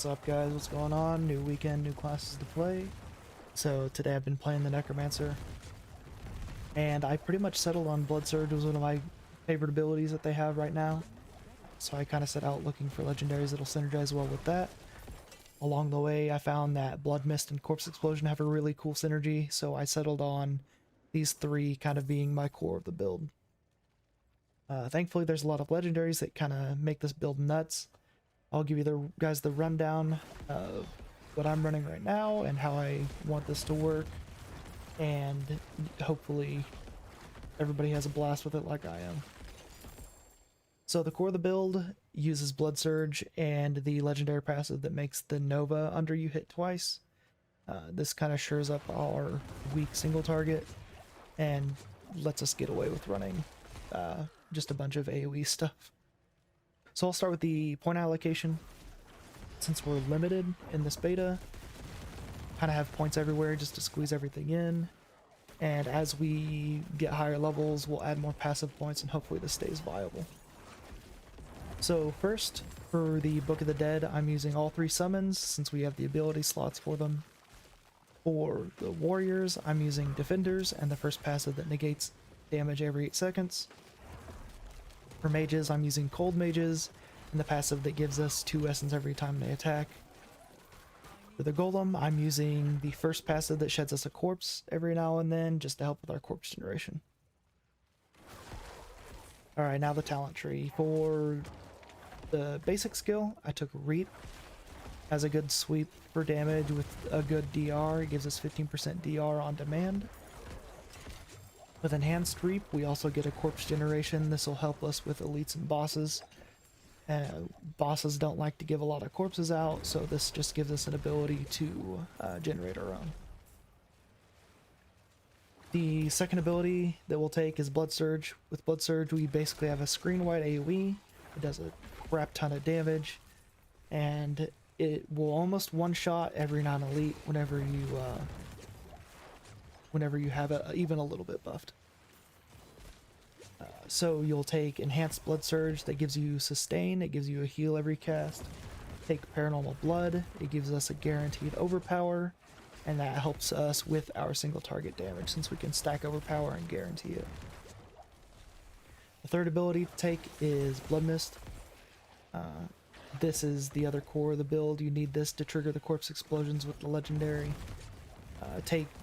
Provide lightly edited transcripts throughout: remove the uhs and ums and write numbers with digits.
What's up, guys? What's going on? New weekend, new classes to play. So today I've been playing the Necromancer, and I pretty much settled on Blood Surge was one of my favorite abilities that they have right now. So I kind of set out looking for legendaries that'll synergize well with that. Along the way, I found that Blood Mist and Corpse Explosion have a really cool synergy, so I settled on these three kind of being my core of the build. Thankfully, there's a lot of legendaries that kind of make this build nuts. I'll give you guys the rundown of what I'm running right now and how I want this to work, and hopefully everybody has a blast with it like I am. So the core of the build uses Blood Surge and the legendary passive that makes the Nova under you hit twice. This kind of shores up our weak single target and lets us get away with running just a bunch of AoE stuff. So I'll start with the point allocation. Since we're limited in this beta, kind of have points everywhere just to squeeze everything in. And as we get higher levels, we'll add more passive points and hopefully this stays viable. So first, for the Book of the Dead, I'm using all three summons since we have the ability slots for them. For the warriors, I'm using Defenders and the first passive that negates damage every 8 seconds. For mages, I'm using Cold Mages, and the passive that gives us 2 essence every time they attack. For the golem, I'm using the first passive that sheds us a corpse every now and then, just to help with our corpse generation. Alright, now the talent tree. For the basic skill, I took Reap as a good sweep for damage with a good DR. It gives us 15% DR on demand. With Enhanced Reap, we also get a corpse generation. This will help us with elites and bosses. Bosses don't like to give a lot of corpses out, so this just gives us an ability to generate our own. The second ability that we'll take is Blood Surge. With Blood Surge, we basically have a screen-wide AoE. It does a crap ton of damage, and it will almost one-shot every non-elite whenever you have it even a little bit buffed. So you'll take Enhanced Blood Surge, that gives you Sustain, it gives you a heal every cast. Take Paranormal Blood, it gives us a guaranteed overpower, and that helps us with our single target damage since we can stack overpower and guarantee it. The third ability to take is Blood Mist. This is the other core of the build. You need this to trigger the corpse explosions with the legendary.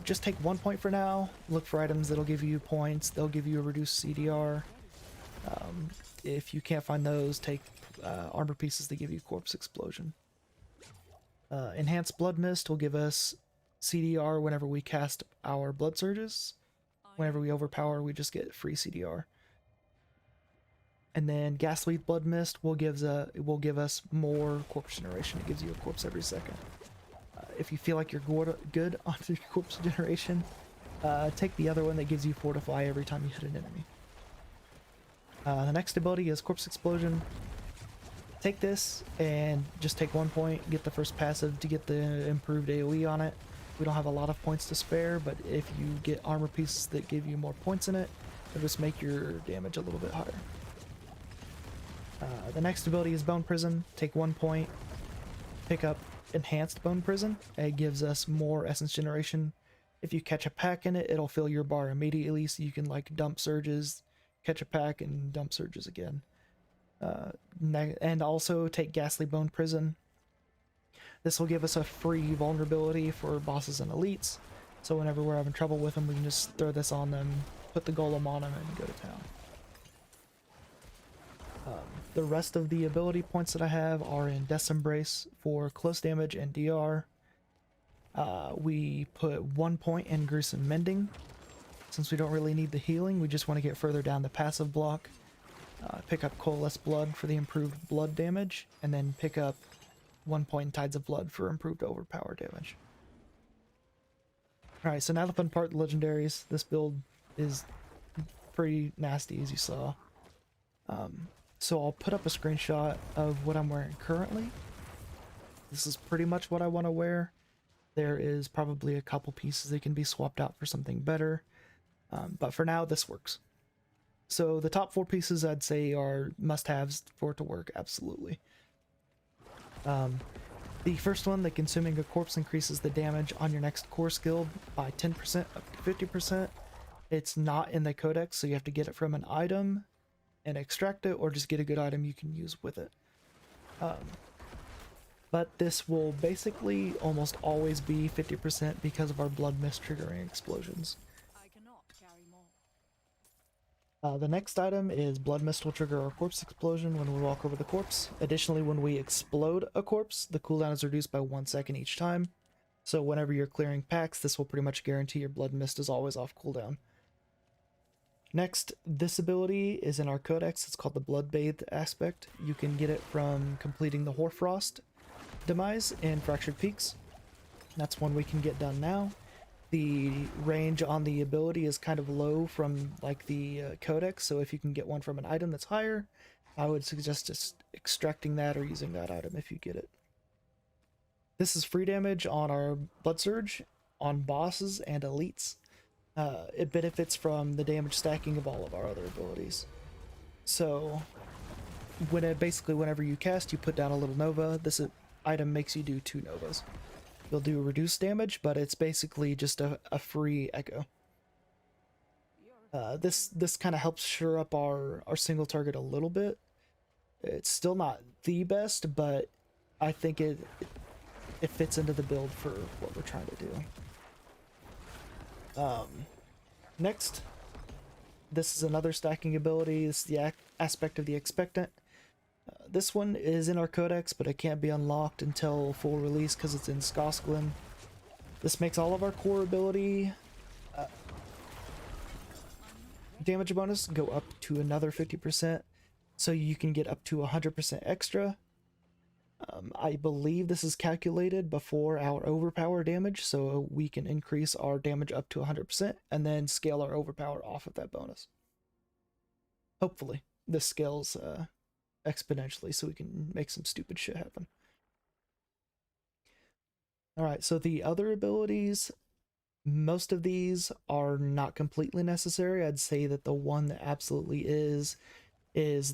Just take 1 point for now. Look for items that'll give you points. They'll give you a reduced CDR. If you can't find those, take armor pieces that give you corpse explosion. Enhanced Blood Mist will give us CDR whenever we cast our blood surges. Whenever we overpower, we just get free CDR. And then Ghastly Blood Mist will give us more corpse generation. It gives you a corpse every second. If you feel like you're good on your corpse generation, take the other one that gives you Fortify every time you hit an enemy. The next ability is Corpse Explosion. Take this and just take 1 point, get the first passive to get the improved AoE on it. We don't have a lot of points to spare, but if you get armor pieces that give you more points in it, it'll just make your damage a little bit higher. The next ability is Bone Prison. Take 1 point, pick up Enhanced Bone Prison. It gives us more essence generation. If you catch a pack in it, it'll fill your bar immediately, so you can like dump surges, catch a pack, and dump surges again. And also take Ghastly Bone Prison. This will give us a free vulnerability for bosses and elites, so whenever we're having trouble with them, we can just throw this on them, put the golem on them, and go to town. The rest of the ability points that I have are in Death's Embrace for close damage and DR. We put 1 point in Gruesome Mending. Since we don't really need the healing, we just want to get further down the passive block. Pick up Coalesce Blood for the improved blood damage, and then pick up 1 point in Tides of Blood for improved overpower damage. Alright, so now the fun part, the legendaries. This build is pretty nasty, as you saw. So I'll put up a screenshot of what I'm wearing currently. This is pretty much what I want to wear. There is probably a couple pieces that can be swapped out for something better. But for now, this works. So the top 4 pieces I'd say are must-haves for it to work, absolutely. The first one, the consuming a corpse, increases the damage on your next core skill by 10% up to 50%. It's not in the codex, so you have to get it from an item and extract it, or just get a good item you can use with it. But this will basically almost always be 50% because of our blood mist triggering explosions. I cannot carry more. The next item is blood mist will trigger our corpse explosion when we walk over the corpse. Additionally, when we explode a corpse, the cooldown is reduced by 1 second each time. So whenever you're clearing packs, this will pretty much guarantee your blood mist is always off cooldown. Next, this ability is in our codex. It's called the Blood Bathed aspect. You can get it from completing the Hoarfrost demise in Fractured Peaks. That's one we can get done now. The range on the ability is kind of low from like the codex, so if you can get one from an item that's higher, I would suggest just extracting that or using that item if you get it. This is free damage on our Blood Surge, on bosses and elites. It benefits from the damage stacking of all of our other abilities. So basically whenever you cast, you put down a little nova. This item makes you do 2 novas. You'll do reduced damage, but it's basically just a free echo. This kind of helps shore up our single target a little bit. It's still not the best, but I think it fits into the build for what we're trying to do. Next, this is another stacking ability. This is the aspect of the expectant. This one is in our codex, but it can't be unlocked until full release because it's in Skosklin. This makes all of our core ability damage bonus go up to another 50%, so you can get up to 100% extra. I believe this is calculated before our overpower damage, so we can increase our damage up to 100% and then scale our overpower off of that bonus. Hopefully, this scales exponentially so we can make some stupid shit happen. Alright, so the other abilities, most of these are not completely necessary. I'd say that the one that absolutely is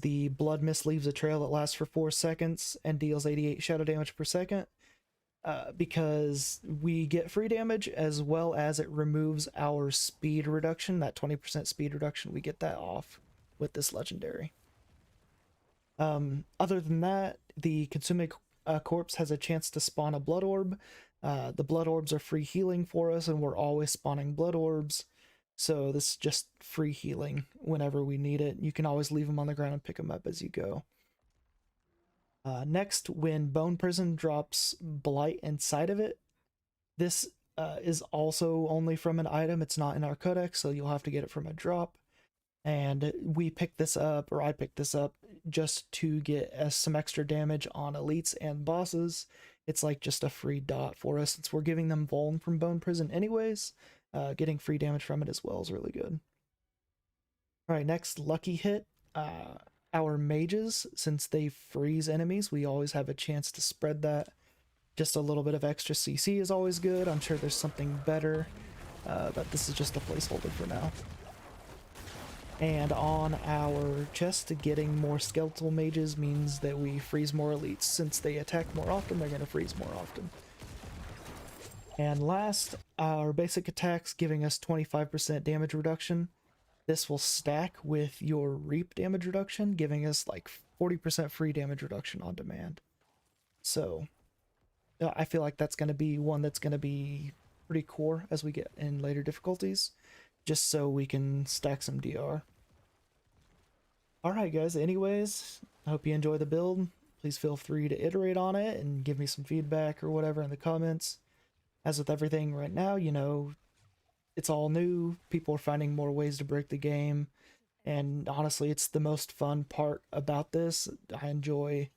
the Blood Mist leaves a trail that lasts for 4 seconds and deals 88 shadow damage per second, because we get free damage as well as it removes our speed reduction, that 20% speed reduction. We get that off with this legendary. Other than that, the consuming corpse has a chance to spawn a blood orb. The blood orbs are free healing for us, and we're always spawning blood orbs, so this is just free healing whenever we need it. You can always leave them on the ground and pick them up as you go. Next, when Bone Prison drops Blight inside of it, this is also only from an item. It's not in our codex, so you'll have to get it from a drop. And we picked this up, or I picked this up, just to get some extra damage on elites and bosses. It's like just a free dot for us, since we're giving them Vuln from Bone Prison anyways. Getting free damage from it as well is really good. Alright, next, Lucky Hit. Our mages, since they freeze enemies, we always have a chance to spread that. Just a little bit of extra CC is always good. I'm sure there's something better, but this is just a placeholder for now. And on our chest, getting more skeletal mages means that we freeze more elites. Since they attack more often, they're going to freeze more often. And last, our basic attacks giving us 25% damage reduction. This will stack with your Reap damage reduction, giving us like 40% free damage reduction on demand. So I feel like that's going to be one that's going to be pretty core as we get in later difficulties, just so we can stack some DR. Alright guys, anyways, I hope you enjoy the build. Please feel free to iterate on it and give me some feedback or whatever in the comments. As with everything right now, you know, it's all new. People are finding more ways to break the game. And honestly, it's the most fun part about this. I enjoy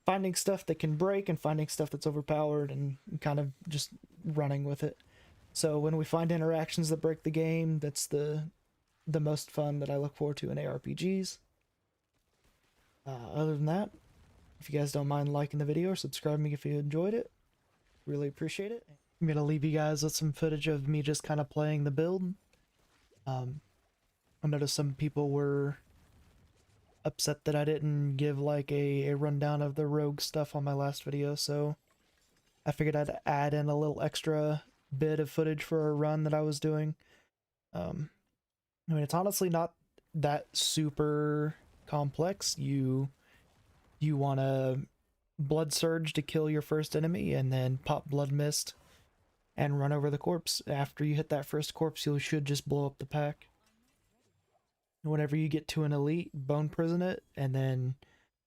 finding stuff that can break and finding stuff that's overpowered and kind of just running with it. So when we find interactions that break the game, that's the most fun that I look forward to in ARPGs. Other than that, if you guys don't mind liking the video or subscribing if you enjoyed it, really appreciate it. I'm going to leave you guys with some footage of me just kind of playing the build. I noticed some people were upset that I didn't give like a rundown of the rogue stuff on my last video, so I figured I'd add in a little extra bit of footage for a run that I was doing. I mean, it's honestly not that super complex. You want to blood surge to kill your first enemy, and then pop blood mist and run over the corpse. After you hit that first corpse, you should just blow up the pack. Whenever you get to an elite, bone prison it, and then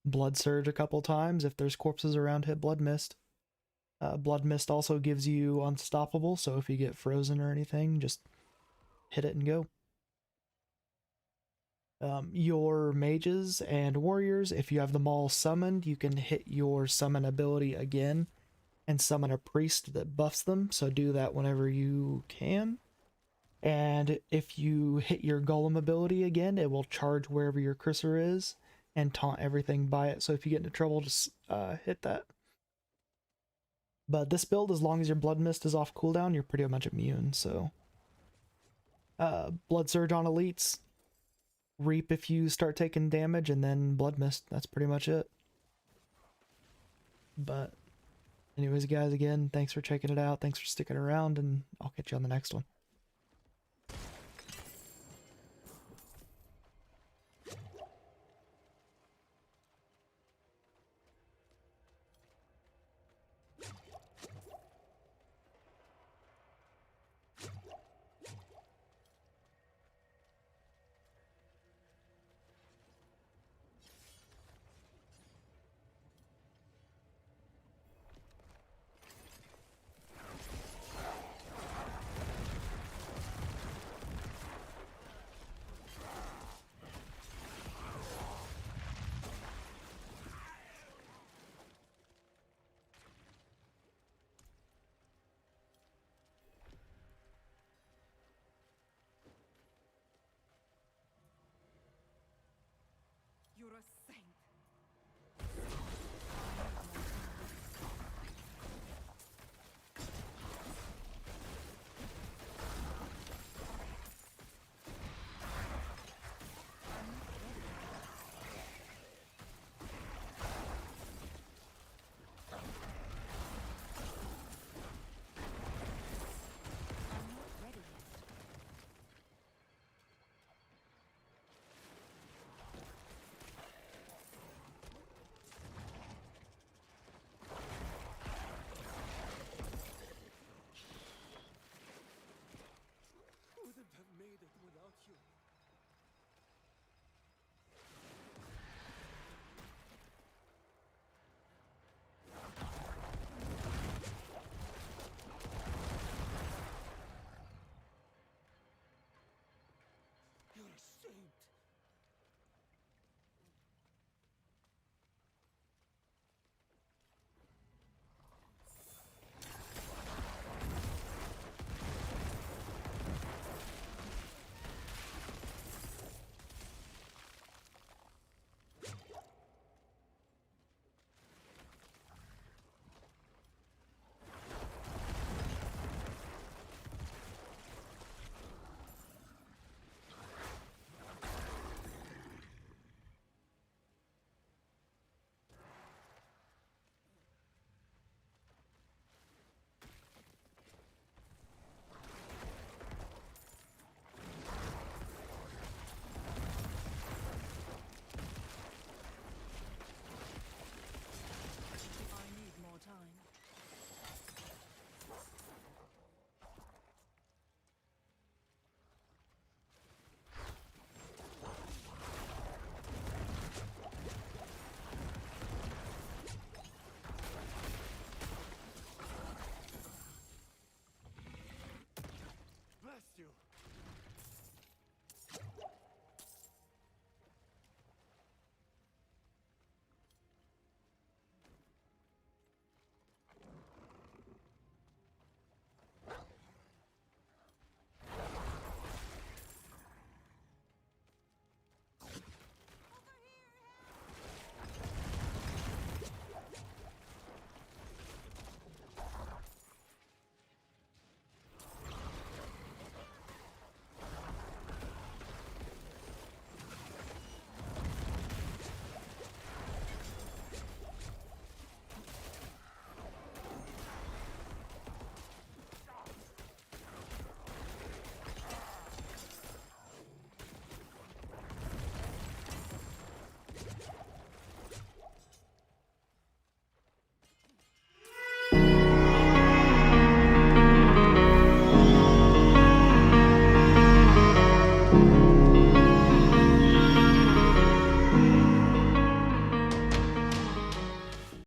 blood surge a couple times. If there's corpses around, hit blood mist. Blood mist also gives you unstoppable, so if you get frozen or anything, just hit it and go. Your mages and warriors, if you have them all summoned, you can hit your summon ability again and summon a priest that buffs them, so do that whenever you can. And if you hit your golem ability again, it will charge wherever your cursor is and taunt everything by it, so if you get into trouble, just hit that. But this build, as long as your blood mist is off cooldown, you're pretty much immune, so blood surge on elites, reap if you start taking damage, and then blood mist. That's pretty much it. But anyways, guys, again, thanks for checking it out, thanks for sticking around, and I'll catch you on the next one.